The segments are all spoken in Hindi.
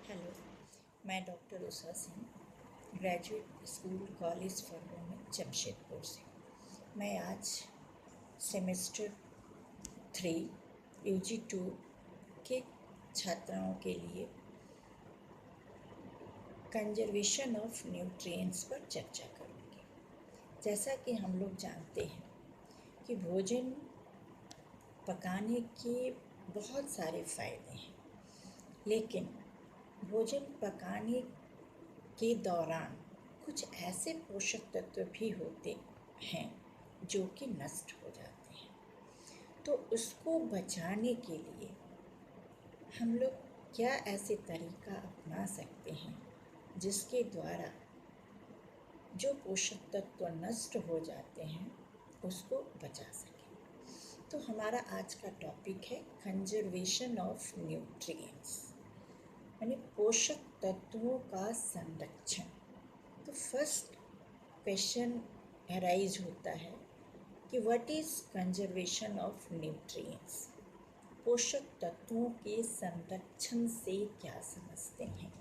हेलो, मैं doctor Usha Singh, graduate school college for women Jamshedpur से। मैं आज सेमेस्टर 3 UG 2 के छात्राओं के लिए कंजर्वेशन ऑफ न्यूट्रिएंट्स पर चर्चा करूँगी। जैसा कि हम लोग जानते हैं कि भोजन पकाने के बहुत सारे फ़ायदे हैं, लेकिन भोजन पकाने के दौरान कुछ ऐसे पोषक तत्व भी होते हैं जो कि नष्ट हो जाते हैं। तो उसको बचाने के लिए हम लोग क्या ऐसे तरीका अपना सकते हैं जिसके द्वारा जो पोषक तत्व नष्ट हो जाते हैं उसको बचा सकें। तो हमारा आज का टॉपिक है कंजर्वेशन ऑफ न्यूट्रिएंट्स, यानी पोषक तत्वों का संरक्षण। तो फर्स्ट क्वेश्चन अराइज होता है कि what is conservation of nutrients. पोषक तत्वों के संरक्षण से क्या समझते हैं?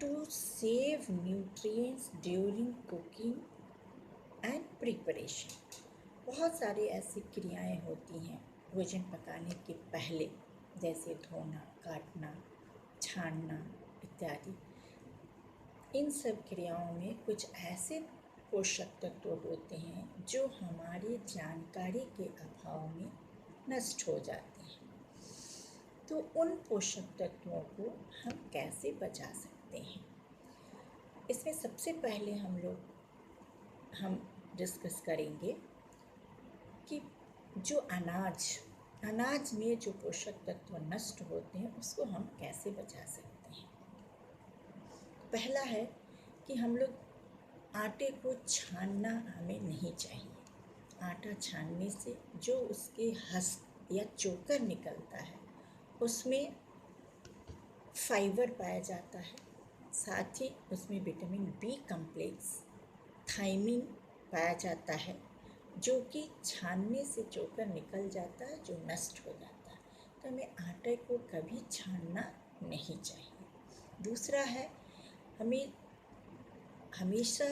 To save nutrients during cooking and preparation. बहुत सारी ऐसी क्रियाएं होती हैं भोजन पकाने के पहले, जैसे धोना, काटना, छानना इत्यादि। इन सब क्रियाओं में कुछ ऐसे पोषक तत्व होते हैं जो हमारी जानकारी के अभाव में नष्ट हो जाते हैं। तो उन पोषक तत्वों को हम कैसे बचा सकते हैं? इसमें सबसे पहले हम डिस्कस करेंगे कि जो अनाज में जो पोषक तत्व नष्ट होते हैं उसको हम कैसे बचा सकते हैं। पहला है कि हम लोग आटे को छानना हमें नहीं चाहिए। आटा छानने से जो उसके हस्क या चोकर निकलता है उसमें फाइबर पाया जाता है, साथ ही उसमें विटामिन बी कॉम्प्लेक्स, थायमिन पाया जाता है, जो कि छानने से चोकर निकल जाता है, जो नष्ट हो जाता है। तो हमें आटे को कभी छानना नहीं चाहिए। दूसरा है, हमें हमेशा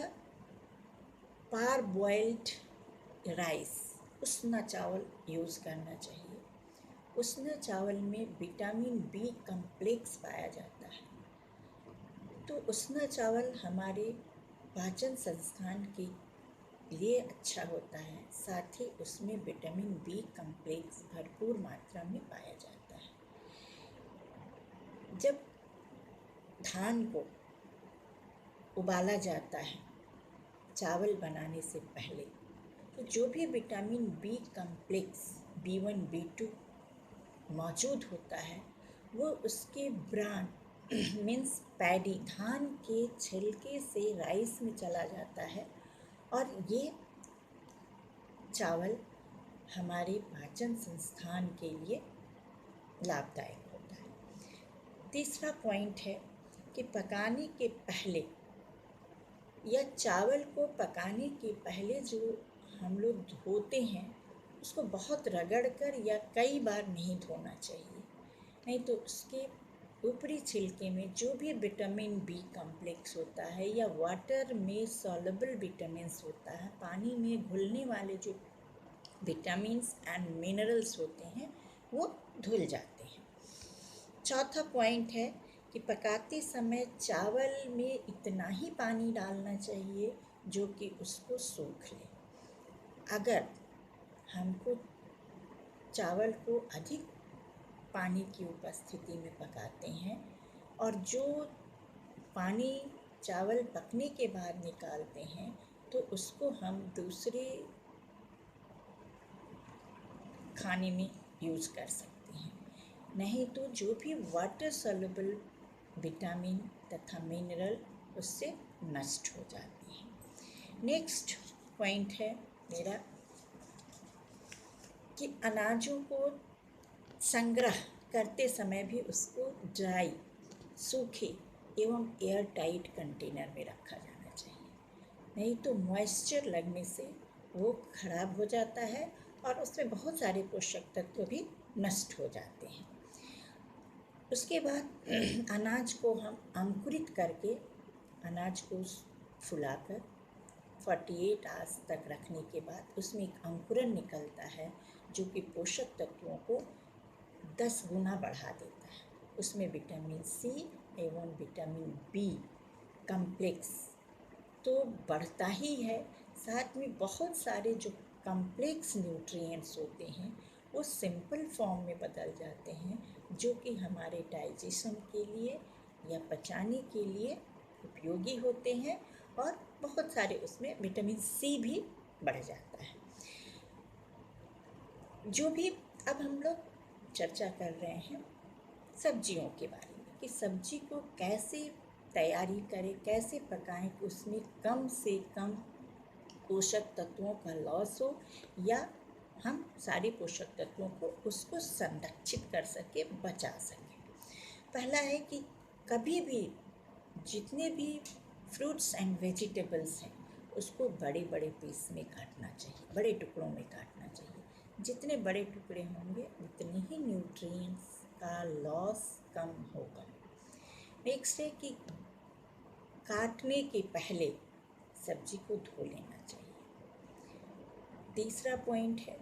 पार बॉइल्ड राइस, उसना चावल यूज़ करना चाहिए। उसना चावल में विटामिन बी कॉम्प्लेक्स पाया जाता है, तो उसना चावल हमारे पाचन संस्थान के लिए अच्छा होता है, साथ ही उसमें विटामिन बी कॉम्प्लेक्स भरपूर मात्रा में पाया जाता है। जब धान को उबाला जाता है चावल बनाने से पहले, तो जो भी vitamin B complex B1 B2 मौजूद होता है वो उसके ब्रान मीन्स पैडी, धान के छिलके से राइस में चला जाता है और ये चावल हमारे पाचन संस्थान के लिए लाभदायक होता है। तीसरा पॉइंट है कि पकाने के पहले या चावल को पकाने के पहले जो हम लोग धोते हैं उसको बहुत रगड़ कर या कई बार नहीं धोना चाहिए, नहीं तो उसके ऊपरी छिलके में जो भी विटामिन बी कॉम्प्लेक्स होता है या वाटर में सॉल्युबल विटामिन्स होता है, पानी में घुलने वाले जो विटामिन्स एंड मिनरल्स होते हैं वो धुल जाते हैं। चौथा पॉइंट है कि पकाते समय चावल में इतना ही पानी डालना चाहिए जो कि उसको सूख ले। अगर हमको चावल को अधिक पानी की उपस्थिति में पकाते हैं और जो पानी चावल पकने के बाद निकालते हैं तो उसको हम दूसरे खाने में यूज़ कर सकते हैं, नहीं तो जो भी वाटर सॉल्युबल विटामिन तथा मिनरल उससे नष्ट हो जाते हैं। नेक्स्ट पॉइंट है मेरा कि अनाजों को संग्रह करते समय भी उसको ड्राई, सूखे एवं एयर टाइट कंटेनर में रखा जाना चाहिए, नहीं तो मॉइस्चर लगने से वो खराब हो जाता है और उसमें बहुत सारे पोषक तत्व भी नष्ट हो जाते हैं। उसके बाद अनाज को हम अंकुरित करके अनाज को फुलाकर 48 आवर्स तक रखने के बाद उसमें एक अंकुरन निकलता है जो कि पोषक तत्वों को 10 गुना बढ़ा देता है। उसमें विटामिन सी एवं विटामिन बी कम्प्लेक्स तो बढ़ता ही है, साथ में बहुत सारे जो कम्प्लेक्स न्यूट्रिएंट्स होते हैं वो सिंपल फॉर्म में बदल जाते हैं, जो कि हमारे डाइजेशन के लिए या पचाने के लिए उपयोगी होते हैं, और बहुत सारे उसमें विटामिन सी भी बढ़ जाता है। जो भी अब हम लोग चर्चा कर रहे हैं सब्जियों के बारे में कि सब्जी को कैसे तैयारी करें, कैसे पकाएं कि उसमें कम से कम पोषक तत्वों का लॉस हो या हम सारे पोषक तत्वों को उसको संरक्षित कर सके, बचा सके। पहला है कि कभी भी जितने भी फ्रूट्स एंड वेजिटेबल्स हैं उसको बड़े बड़े पीस में काटना चाहिए, बड़े टुकड़ों में काटना चाहिए। जितने बड़े टुकड़े होंगे उतने ही न्यूट्रिएंट्स का लॉस कम होगा। नेक्स्ट है कि काटने के पहले सब्जी को धो लेना चाहिए। तीसरा पॉइंट है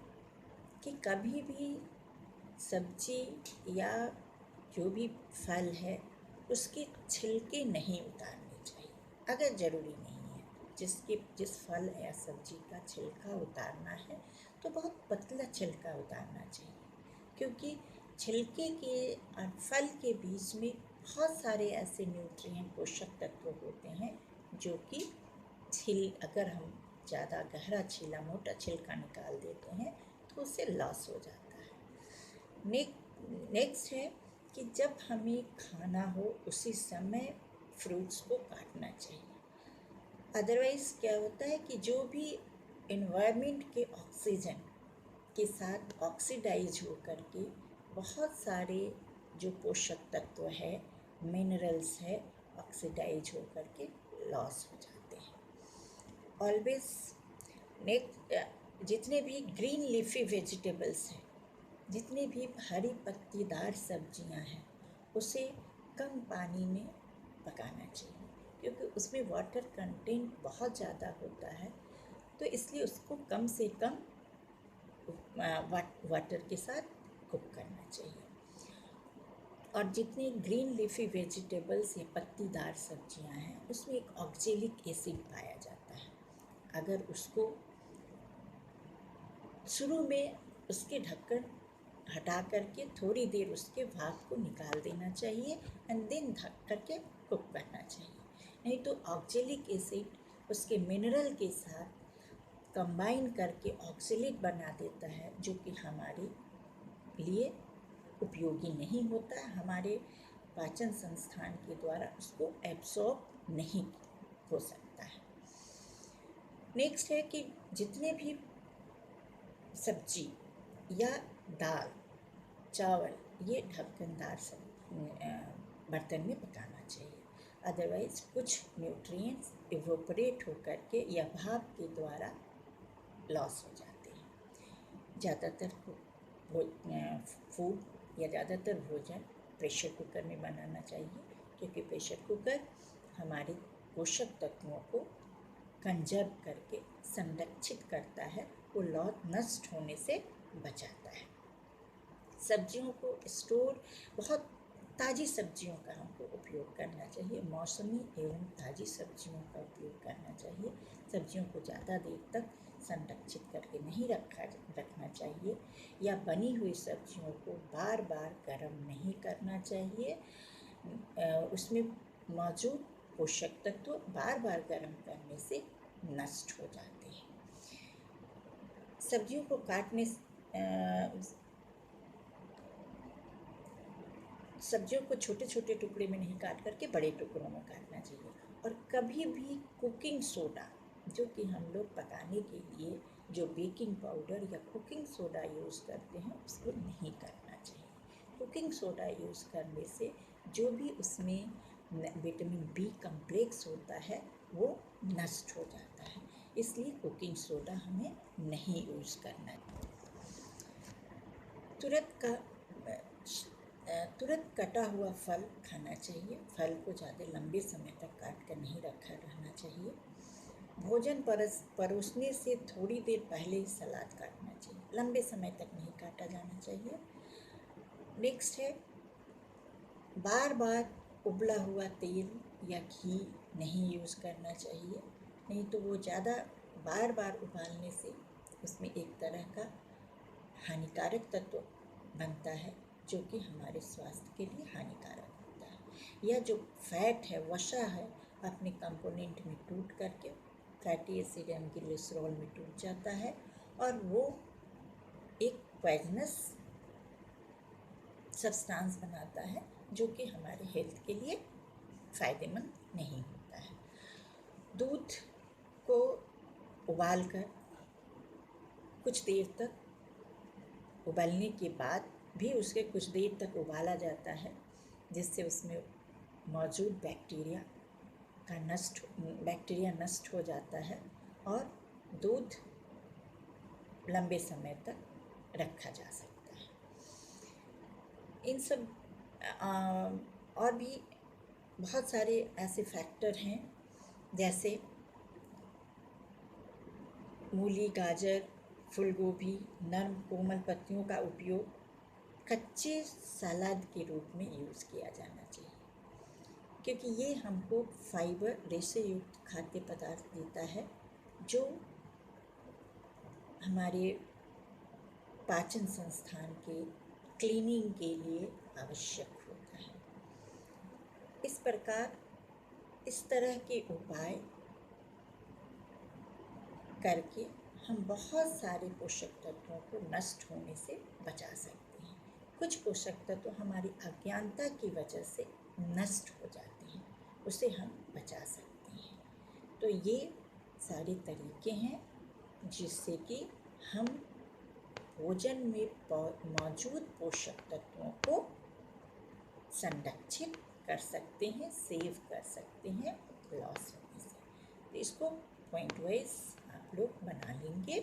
कि कभी भी सब्जी या जो भी फल है उसके छिलके नहीं उतारने चाहिए, अगर ज़रूरी नहीं है। जिस फल या सब्जी का छिलका उतारना है तो बहुत पतला छिलका उतारना चाहिए, क्योंकि छिलके के और फल के बीच में बहुत सारे ऐसे न्यूट्रिएंट पोषक तत्व होते हैं जो कि अगर हम ज़्यादा गहरा छीला मोटा छिलका निकाल देते हैं तो उससे लॉस हो जाता है। नेक्स्ट है कि जब हमें खाना हो उसी समय फ्रूट्स को काटना चाहिए। अदरवाइज़ क्या होता है कि जो भी एनवायरनमेंट के ऑक्सीजन के साथ ऑक्सीडाइज हो करके बहुत सारे जो पोषक तत्व है, मिनरल्स है, ऑक्सीडाइज हो करके लॉस हो जाते हैं। ऑलवेज जितने भी ग्रीन लीफी वेजिटेबल्स हैं, जितने भी हरी पत्तीदार सब्जियां हैं, उसे कम पानी में पकाना चाहिए, क्योंकि उसमें वाटर कंटेंट बहुत ज़्यादा होता है, तो इसलिए उसको कम से कम वाटर के साथ कुक करना चाहिए। और जितने ग्रीन लीफी वेजिटेबल्स या पत्तीदार सब्जियां हैं उसमें एक ऑक्जेलिक एसिड पाया जाता है। अगर उसको शुरू में उसके ढक्कन हटा करके थोड़ी देर उसके भाप को निकाल देना चाहिए एंड देन ढक करके कुक करना चाहिए, नहीं तो ऑक्जेलिक एसिड उसके मिनरल के साथ कंबाइन करके ऑक्सलेट बना देता है, जो कि हमारे लिए उपयोगी नहीं होता है, हमारे पाचन संस्थान के द्वारा उसको एब्सॉर्ब नहीं हो सकता है। नेक्स्ट है कि जितने भी सब्जी या दाल चावल ये ढक्कनदार बर्तन में पकाना चाहिए, अदरवाइज कुछ न्यूट्रिएंट्स इवोपरेट होकर के या भाप के द्वारा लॉस हो जाते हैं। ज़्यादातर फूड या ज़्यादातर भोजन प्रेशर कुकर में बनाना चाहिए, क्योंकि प्रेशर कुकर हमारे पोषक तत्वों को कंजर्व करके संरक्षित करता है, वो नष्ट होने से बचाता है। सब्जियों को स्टोर बहुत ताज़ी सब्जियों का हमको उपयोग करना चाहिए, मौसमी एवं ताज़ी सब्जियों का उपयोग करना चाहिए। सब्जियों को ज़्यादा देर तक संरक्षित करके नहीं रखना चाहिए, या बनी हुई सब्जियों को बार बार गर्म नहीं करना चाहिए। उसमें मौजूद पोषक तत्व बार बार गर्म करने से नष्ट हो जाते हैं। सब्जियों को काटने सब्जियों को छोटे छोटे टुकड़े में नहीं काट करके बड़े टुकड़ों में काटना चाहिए। और कभी भी कुकिंग सोडा, जो कि हम लोग पकाने के लिए जो बेकिंग पाउडर या कुकिंग सोडा यूज़ करते हैं उसको नहीं करना चाहिए। कुकिंग सोडा यूज़ करने से जो भी उसमें विटामिन बी कम्प्लेक्स होता है वो नष्ट हो जाता है, इसलिए कुकिंग सोडा हमें नहीं यूज़ करना है। तुरंत कटा हुआ फल खाना चाहिए। फल को ज़्यादा लंबे समय तक काट कर नहीं रखा रहना चाहिए। भोजन परोसने से थोड़ी देर पहले ही सलाद काटना चाहिए, लंबे समय तक नहीं काटा जाना चाहिए। नेक्स्ट है, बार बार उबला हुआ तेल या घी नहीं यूज़ करना चाहिए, नहीं तो वो ज़्यादा बार बार उबालने से उसमें एक तरह का हानिकारक तत्व बनता है जो कि हमारे स्वास्थ्य के लिए हानिकारक होता है। यह जो फैट है, वसा है, अपने कंपोनेंट में टूट करके फैटी एसिड एंड ग्लिसरॉल में टूट जाता है और वो एक पॉइजनस सब्सटेंस बनाता है जो कि हमारे हेल्थ के लिए फ़ायदेमंद नहीं होता है। दूध को उबालकर कुछ देर तक उबालने के बाद भी उसके कुछ देर तक उबाला जाता है, जिससे उसमें मौजूद बैक्टीरिया नष्ट हो जाता है और दूध लंबे समय तक रखा जा सकता है। इन सब और भी बहुत सारे ऐसे फैक्टर हैं, जैसे मूली, गाजर, फूलगोभी, नर्म कोमल पत्तियों का उपयोग कच्चे सलाद के रूप में यूज़ किया जाना चाहिए, क्योंकि ये हमको फाइबर रेशे युक्त खाद्य पदार्थ देता है जो हमारे पाचन संस्थान के क्लीनिंग के लिए आवश्यक होता है। इस प्रकार इस तरह के उपाय करके हम बहुत सारे पोषक तत्वों को नष्ट होने से बचा सकते हैं। कुछ पोषक तत्व हमारी अज्ञानता की वजह से नष्ट हो जाते हैं, उसे हम बचा सकते हैं। तो ये सारे तरीके हैं जिससे कि हम भोजन में मौजूद पोषक तत्वों को संरक्षित कर सकते हैं, सेव कर सकते हैं लॉस होने से। तो इसको पॉइंट वाइज आप लोग बना लेंगे